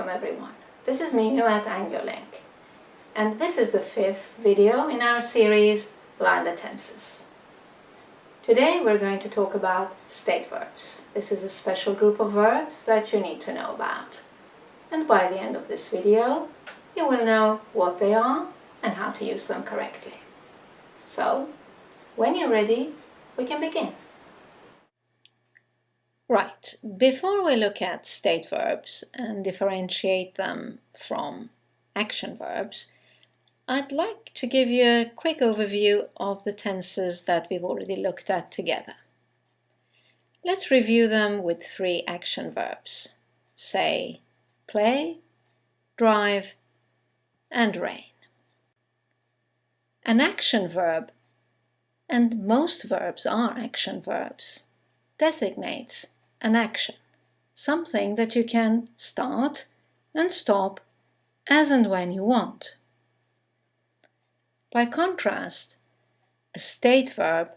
Welcome everyone. This is Minu at AngloLink, and this is the 5th video in our series Learn the Tenses. Today we're going to talk about state verbs. This is a special group of verbs that you need to know about. And by the end of this video, you will know what they are and how to use them correctly. So, when you're ready, we can begin. Right, before we look at state verbs and differentiate them from action verbs, I'd like to give you a quick overview of the tenses that we've already looked at together. Let's review them with 3 action verbs. Say, play, drive, and rain. An action verb, and most verbs are action verbs, designates an action, something that you can start and stop as and when you want. By contrast, a state verb,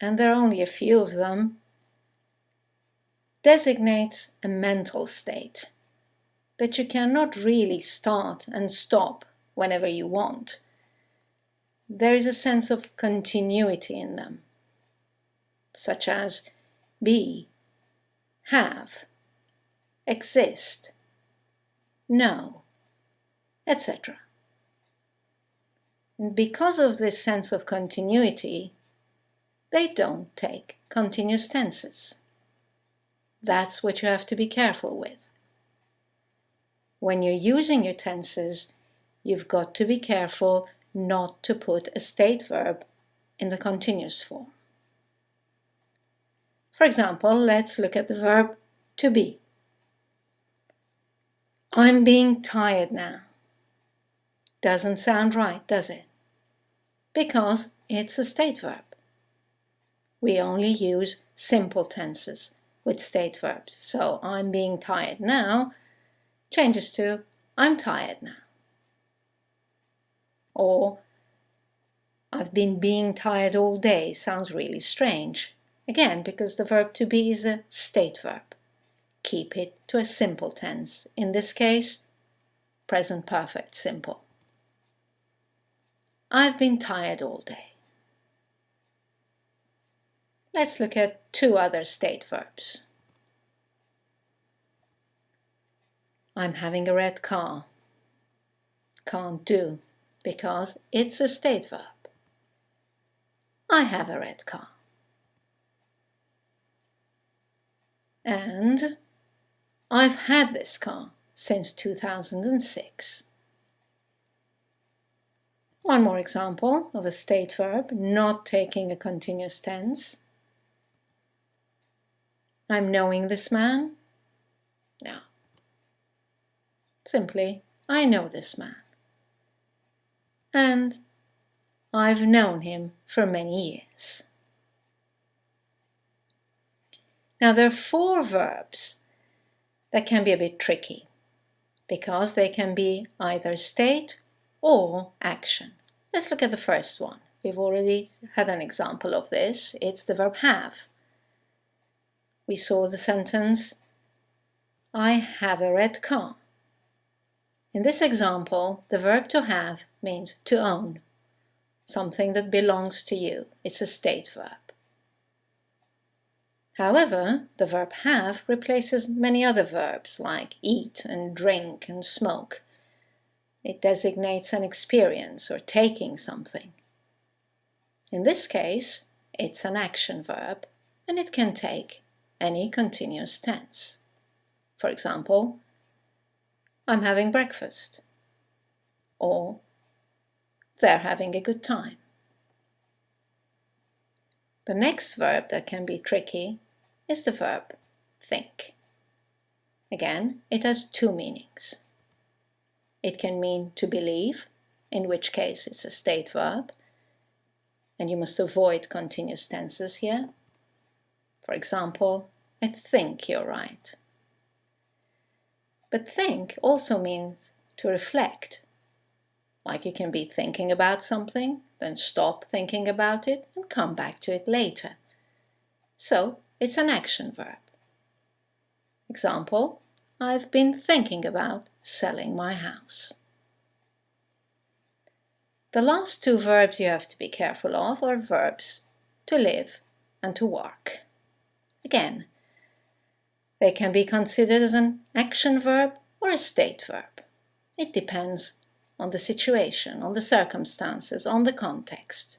and there are only a few of them, designates a mental state that you cannot really start and stop whenever you want. There is a sense of continuity in them, such as be, have, exist, know, etc. And because of this sense of continuity, they don't take continuous tenses. That's what you have to be careful with. When you're using your tenses, you've got to be careful not to put a state verb in the continuous form. For example, let's look at the verb to be. I'm being tired now. Doesn't sound right, does it? Because it's a state verb. We only use simple tenses with state verbs. So I'm being tired now changes to I'm tired now. Or I've been being tired all day sounds really strange. Again, because the verb to be is a state verb. Keep it to a simple tense. In this case, present perfect simple. I've been tired all day. Let's look at 2 other state verbs. I'm having a red car. Can't do, because it's a state verb. I have a red car. And I've had this car since 2006. One more example of a state verb not taking a continuous tense. I'm knowing this man. No. Simply, I know this man. And I've known him for many years. Now there are 4 verbs that can be a bit tricky because they can be either state or action. Let's look at the first one. We've already had an example of this. It's the verb have. We saw the sentence, I have a red car. In this example, the verb to have means to own, something that belongs to you. It's a state verb. However, the verb have replaces many other verbs like eat and drink and smoke. It designates an experience or taking something. In this case, it's an action verb and it can take any continuous tense. For example, I'm having breakfast, or they're having a good time. The next verb that can be tricky is the verb think. Again, it has 2 meanings. It can mean to believe, in which case it's a state verb, and you must avoid continuous tenses here. For example, I think you're right. But think also means to reflect. Like you can be thinking about something, then stop thinking about it and come back to it later. So it's an action verb. Example, I've been thinking about selling my house. The last two verbs you have to be careful of are verbs to live and to work. Again, they can be considered as an action verb or a state verb. It depends on the situation, on the circumstances, on the context.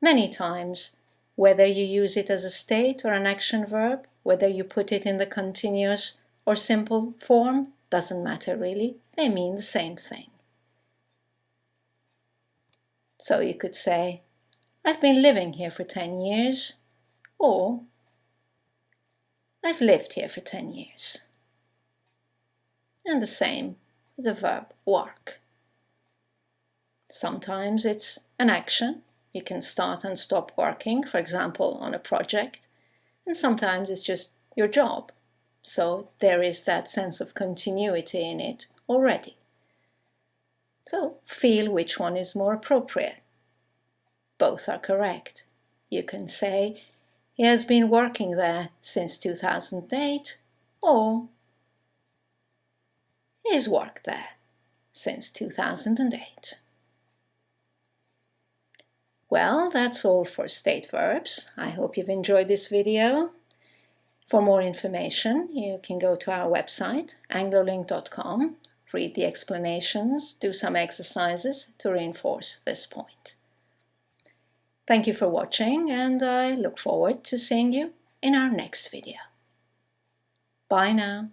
Many times, whether you use it as a state or an action verb, whether you put it in the continuous or simple form, doesn't matter really. They mean the same thing. So you could say, I've been living here for 10 years, or I've lived here for 10 years. And the same with the verb work. Sometimes it's an action. You can start and stop working, for example, on a project. And sometimes it's just your job. So there is that sense of continuity in it already. So feel which one is more appropriate. Both are correct. You can say, he has been working there since 2008, or he has worked there since 2008. Well, that's all for state verbs. I hope you've enjoyed this video. For more information, you can go to our website, anglolink.com, read the explanations, do some exercises to reinforce this point. Thank you for watching, and I look forward to seeing you in our next video. Bye now.